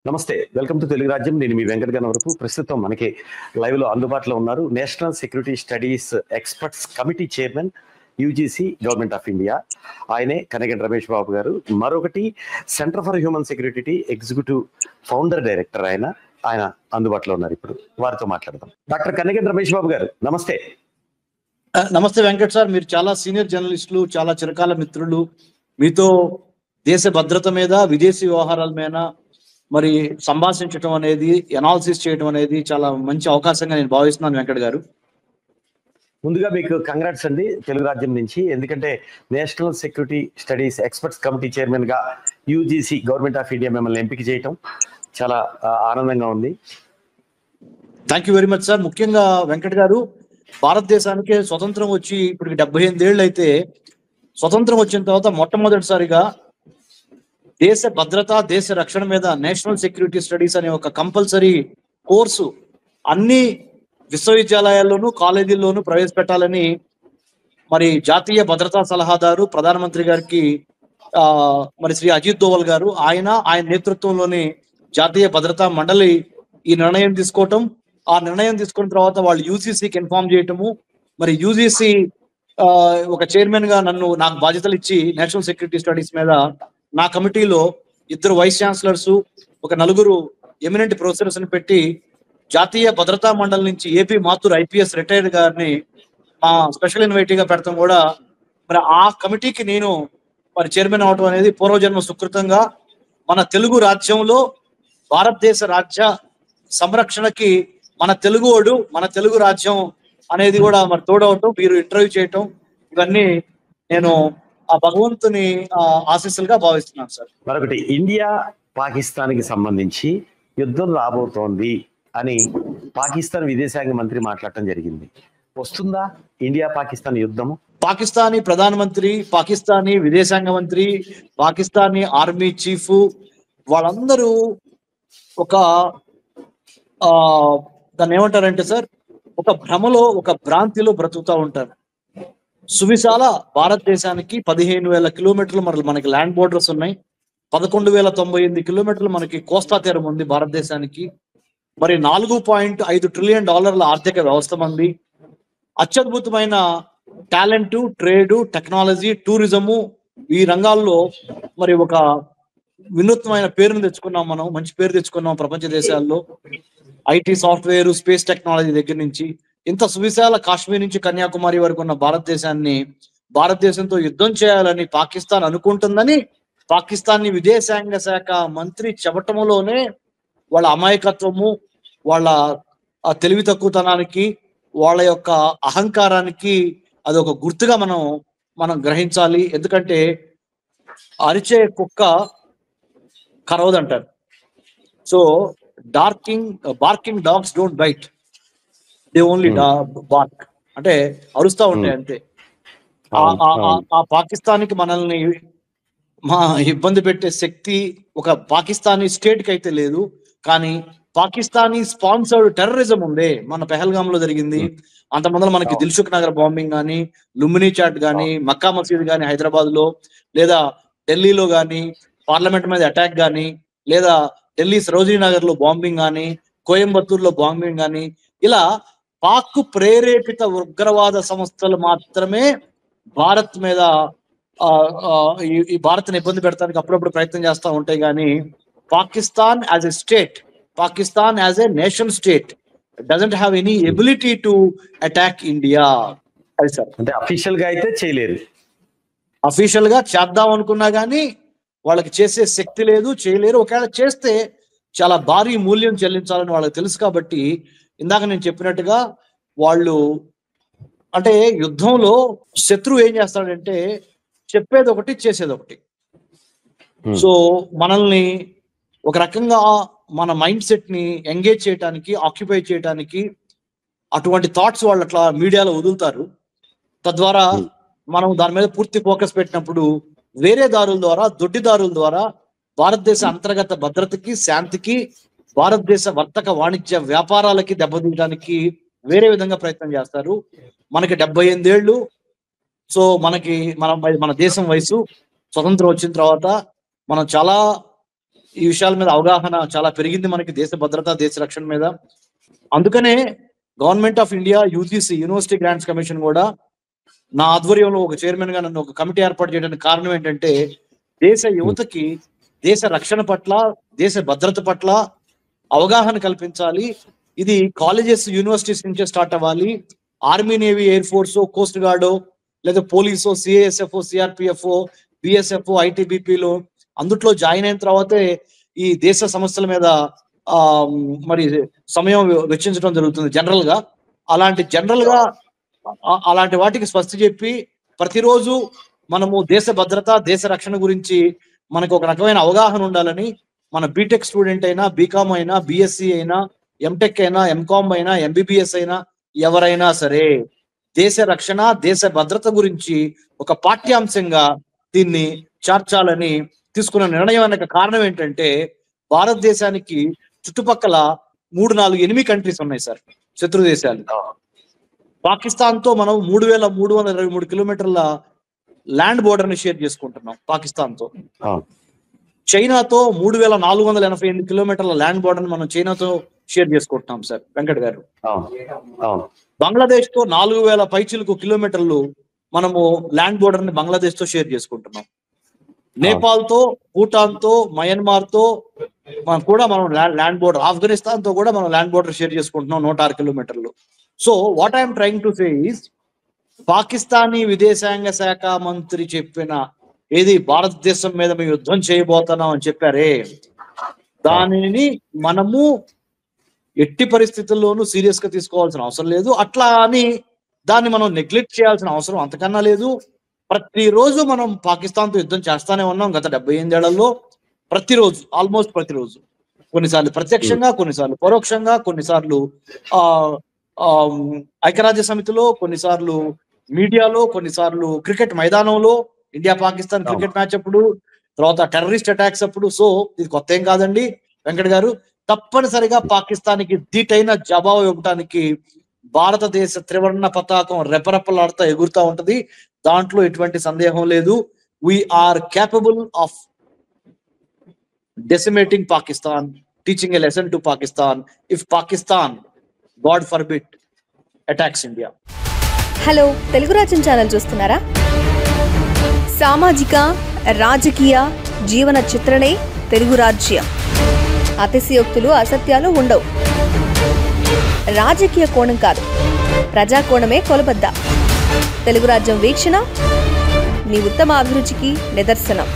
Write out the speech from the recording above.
నమస్తే, welcome to Telugu రాజ్యం. నేను మీ వెంకట గణవరపు. ప్రస్తుతం మనకి లైవ్ లో అందుబాటులో ఉన్నారు national security studies experts committee chairman, UGC, government of India. ఆయనే కనగంటి రమేష్ బాబు గారు. మరొకటి centre for human security executive founder director ఆయన అందుబాటులో ఉన్నారు. ఇప్పుడు వారితో మాట్లాడదాం. డాక్టర్ కనగంటి రమేష్ బాబు గారు, నమస్తే. నమస్తే వెంకట్ సార్, మీరు చాలా సీనియర్ జర్నలిస్టులు, చాలా చిరకాల మిత్రులు. మీతో దేశ భద్రత మీద, విదేశీ వ్యవహారాల మీద మరి సంభాషించడం అనేది, ఎనాలిసిస్ చేయడం అనేది చాలా మంచి అవకాశంగా నేను భావిస్తున్నాను వెంకట్ గారు. ముందుగా మీకు కంగ్రాట్స్ అండి తెలుగు రాజ్యం నుంచి. ఎందుకంటే national security studies experts committee chairman గా యూజీసీ, గవర్నమెంట్ ఆఫ్ ఇండియా మిమ్మల్ని ఎంపిక చేయటం చాలా ఆనందంగా ఉంది. Thank you very much sir. ముఖ్యంగా వెంకట్ గారు, భారతదేశానికి స్వతంత్రం వచ్చి ఇప్పుడు 78 ఏళ్ళు అయితే, స్వతంత్రం వచ్చిన తర్వాత మొట్టమొదటిసారిగా దేశ భద్రత, దేశ రక్షణ మీద నేషనల్ సెక్యూరిటీ స్టడీస్ అనే ఒక కంపల్సరీ కోర్సు అన్ని విశ్వవిద్యాలయాల్లోనూ, కాలేజీల్లోనూ ప్రవేశపెట్టాలని మరి జాతీయ భద్రతా సలహాదారు ప్రధానమంత్రి గారికి మరి శ్రీ అజిత్ దోవల్ గారు, ఆయన నేతృత్వంలోని జాతీయ భద్రతా మండలి ఈ నిర్ణయం తీసుకోవటం, ఆ నిర్ణయం తీసుకున్న తర్వాత వాళ్ళు యూజీసీకి ఇన్ఫార్మ్ చేయటము, మరి యూజీసీ ఒక చైర్మన్ గా నాకు బాధ్యతలు ఇచ్చి నేషనల్ సెక్యూరిటీ స్టడీస్ మీద నా కమిటీలో 2 వైస్ ఛాన్సలర్స్, ఒక 4 ఎమినెంట్ ప్రొఫెసర్స్ ని పెట్టి జాతీయ భద్రతా మండలి నుంచి ఏపీ మాథూర్ ఐపీఎస్ రిటైర్డ్ గారిని స్పెషల్ ఇన్వైటీగా పెడతాం కూడా. మరి ఆ కమిటీకి నేను మరి చైర్మన్ అవటం అనేది పూర్వజన్మ సుకృతంగా మన తెలుగు రాజ్యంలో భారతదేశ రాజ్య సంరక్షణకి మన తెలుగువాడు, మన తెలుగు రాజ్యం అనేది కూడా మరి తోడవటం, మీరు ఇంటర్వ్యూ చేయటం, ఇవన్నీ నేను ఆ భగవంతుని ఆశీస్సులుగా భావిస్తున్నాను సార్. మరొకటి, ఇండియా పాకిస్తాన్ కి సంబంధించి యుద్ధం రాబోతోంది అని పాకిస్తాన్ విదేశాంగ మంత్రి మాట్లాడటం జరిగింది. వస్తుందా ఇండియా పాకిస్తాన్ యుద్ధము? పాకిస్తానీ ప్రధానమంత్రి, పాకిస్తానీ విదేశాంగ మంత్రి, పాకిస్తానీ ఆర్మీ చీఫ్ వాళ్ళందరూ ఒక దాన్ని ఏమంటారంటే సార్, ఒక భ్రమలో, ఒక భ్రాంతిలో బ్రతుకుతూ ఉంటారు. సువిశాల భారతదేశానికి 15,000 కిలోమీటర్లు మనకి ల్యాండ్ బోర్డర్స్ ఉన్నాయి. 11,098 కిలోమీటర్లు మనకి కోస్తా తీరం ఉంది భారతదేశానికి. మరి $4.5 ట్రిలియన్ ఆర్థిక వ్యవస్థ మంది. అత్యద్భుతమైన టాలెంట్, ట్రేడ్, టెక్నాలజీ, టూరిజము, ఈ రంగాల్లో మరి ఒక వినూత్నమైన పేరును తెచ్చుకున్నాం. మనం మంచి పేరు తెచ్చుకున్నాం ప్రపంచ దేశాల్లో. ఐటీ, సాఫ్ట్వేర్, స్పేస్ టెక్నాలజీ దగ్గర నుంచి ఇంత సువిశాల కాశ్మీర్ నుంచి కన్యాకుమారి వరకు ఉన్న భారతదేశంతో యుద్ధం చేయాలని పాకిస్తాన్ అనుకుంటుందని పాకిస్తానీ విదేశాంగ శాఖ మంత్రి చెప్పటంలోనే వాళ్ళ అమాయకత్వము, వాళ్ళ తెలివి తక్కువతనానికి, వాళ్ళ యొక్క అహంకారానికి అది ఒక గుర్తుగా మనం గ్రహించాలి. ఎందుకంటే అరిచే కుక్క కరవదంటారు. So barking dogs don't bite, they only bark, అంటే అరుస్తూ ఉంటాయి అంతే. ఆ పాకిస్తాన్కి మనల్ని ఇబ్బంది పెట్టే శక్తి ఒక పాకిస్తానీ స్టేట్ కి అయితే లేదు. కానీ పాకిస్తానీ స్పాన్సర్డ్ టెర్రరిజం ఉంది. మన పెహల్గామ్ లో జరిగింది. అంతమంది మనకి దిల్సుఖ్ నగర్ బాంబింగ్ కానీ, లుంబినీ చాట్ కానీ, మక్కా మసీద్ కానీ హైదరాబాద్ లో, లేదా ఢిల్లీలో కానీ పార్లమెంట్ మీద అటాక్ కానీ, లేదా ఢిల్లీ సరోజినీ నగర్ లో బాంబింగ్ కానీ, కోయంబత్తూర్ లో బాంబింగ్ కానీ, ఇలా పాక్ ప్రేరేపిత ఉగ్రవాద సంస్థలు మాత్రమే భారత్ మీద ఈ భారత్ని ఇబ్బంది పెడతానికి అప్పుడప్పుడు ప్రయత్నం చేస్తూ ఉంటాయి. కానీ Pakistan as a state, Pakistan as a nation state doesn't have any ability to attack India. అది సార్, అంటే అఫీషియల్ గా అయితే చేయలేరు. అఫీషియల్ గా చేద్దాం అనుకున్నా కానీ వాళ్ళకి చేసే శక్తి లేదు, చేయలేరు. ఒకవేళ చేస్తే చాలా భారీ మూల్యం చెల్లించాలని వాళ్ళకి తెలుసు. కాబట్టి ఇందాక నేను చెప్పినట్టుగా వాళ్ళు అంటే యుద్ధంలో శత్రువు ఏం చేస్తాడంటే చెప్పేది ఒకటి, చేసేది ఒకటి. సో మనల్ని ఒక రకంగా మన మైండ్ సెట్ ని ఎంగేజ్ చేయడానికి, ఆక్యుపై చేయడానికి అటువంటి థాట్స్ వాళ్ళు అట్లా మీడియాలో వదులుతారు. తద్వారా మనం దాని మీద పూర్తి ఫోకస్ పెట్టినప్పుడు వేరే దారుల ద్వారా, దొడ్డిదారుల ద్వారా భారతదేశ అంతర్గత భద్రతకి, శాంతికి, భారతదేశ వర్తక వాణిజ్య వ్యాపారాలకి దెబ్బతీయడానికి వేరే విధంగా ప్రయత్నం చేస్తారు. మనకి 78 ఏళ్ళు. సో మన దేశం వయసు స్వతంత్రం వచ్చిన తర్వాత మనం చాలా ఈ విషయాల మీద అవగాహన చాలా పెరిగింది మనకి, దేశ భద్రత, దేశ రక్షణ మీద. అందుకనే government of India UGC, university grants commission కూడా నా ఆధ్వర్యంలో ఒక చైర్మన్ గా నన్ను ఒక కమిటీ ఏర్పాటు చేయడానికి కారణం ఏంటంటే, దేశ యువతకి దేశ రక్షణ పట్ల, దేశ భద్రత పట్ల అవగాహన కల్పించాలి. ఇది కాలేజెస్, యూనివర్సిటీస్ నుంచే స్టార్ట్ అవ్వాలి. Army, navy, air force, coast గార్డో, లేదా పోలీసో, సిఐఎస్ఎఫ్, సిఆర్పిఎఫ్, బిఎస్ఎఫ్, ఐటీబీపీలో అందుట్లో జాయిన్ అయిన తర్వాతే ఈ దేశ సమస్యల మీద మరి సమయం వెచ్చించడం జరుగుతుంది జనరల్ గా. అలాంటి వాటికి స్వస్తి చెప్పి ప్రతిరోజు మనము దేశ భద్రత, దేశ రక్షణ గురించి మనకు ఒక రకమైన అవగాహన ఉండాలని మన బీటెక్ స్టూడెంట్ అయినా, బీకామ్ అయినా, బిఎస్సి అయినా, ఎంటెక్ అయినా, ఎంకామ్ అయినా, ఎంబీబీఎస్ అయినా, ఎవరైనా సరే దేశ రక్షణ, దేశ భద్రత గురించి ఒక పాఠ్యాంశంగా దీన్ని చేర్చాలని తీసుకున్న నిర్ణయం అనే కారణం ఏంటంటే, భారతదేశానికి చుట్టుపక్కల 3-4 కంట్రీస్ ఉన్నాయి సార్, శత్రు దేశాలు. పాకిస్తాన్ తో మనం 3323 కిలోమీటర్ల ల్యాండ్ బోర్డర్ ని షేర్ చేసుకుంటున్నాం పాకిస్తాన్ తో. చైనాతో 3488 కిలోమీటర్ల ల్యాండ్ బోర్డర్ ని మనం చైనాతో షేర్ చేసుకుంటున్నాం సార్ వెంకట్ గారు. బంగ్లాదేశ్ తో 4000 పైచిలకు కిలోమీటర్లు మనము ల్యాండ్ బోర్డర్ ని బంగ్లాదేశ్ తో షేర్ చేసుకుంటున్నాం. నేపాల్ తో, భూటాన్ తో, మయన్మార్ తో కూడా మనం ల్యాండ్ బోర్డర్, ఆఫ్ఘనిస్తాన్ తో కూడా మనం ల్యాండ్ బోర్డర్ షేర్ చేసుకుంటున్నాం 106 కిలోమీటర్లు. So what I'm trying to say is, Pakistani విదేశాంగ శాఖ మంత్రి చెప్పిన ఏది భారతదేశం మీద మేము యుద్ధం చేయబోతున్నాం అని చెప్పారే, దానిని మనము ఎట్టి పరిస్థితుల్లోనూ సీరియస్ గా తీసుకోవాల్సిన అవసరం లేదు. అట్లా అని దాన్ని మనం నెగ్లెక్ట్ చేయాల్సిన అవసరం అంతకన్నా లేదు. ప్రతిరోజు మనం పాకిస్తాన్తో యుద్ధం చేస్తానే ఉన్నాం గత 78 ఏళ్లలో. ప్రతిరోజు, ఆల్మోస్ట్ ప్రతిరోజు, కొన్నిసార్లు ప్రత్యక్షంగా, కొన్నిసార్లు పరోక్షంగా, కొన్నిసార్లు ఐక్యరాజ్య సమితిలో, కొన్నిసార్లు మీడియాలో, కొన్నిసార్లు క్రికెట్ మైదానంలో, ఇండియా పాకిస్తాన్ క్రికెట్ మ్యాచ్ అప్పుడు, తర్వాత టెర్రరిస్ట్ అటాక్స్ అప్పుడు. సో ఇది కొత్త ఏం కాదండి వెంకట్ గారు. తప్పనిసరిగా పాకిస్తాన్కి ధీటైన జవాబు ఇవ్వడానికి భారతదేశ త్రివర్ణ పతాకం రెపరెపలాడుతూ ఎగురుతూ ఉంటది, దాంట్లో ఎటువంటి సందేహం లేదు. We are capable of decimating Pakistan, teaching a lesson to Pakistan if Pakistan, God forbid, attacks India. Hello, Telugu రాజ్యం ఛానల్ చూస్తున్నారా? సామాజిక, రాజకీయ, జీవన చిత్రణే తెలుగు రాజ్యం. అతిశయోక్తులు, అసత్యాలు ఉండవు. రాజకీయ కోణం కాదు, ప్రజా కోణమే కొలబద్ద. తెలుగు రాజ్యం వీక్షణ నీ ఉత్తమ అభిరుచికి నిదర్శనం.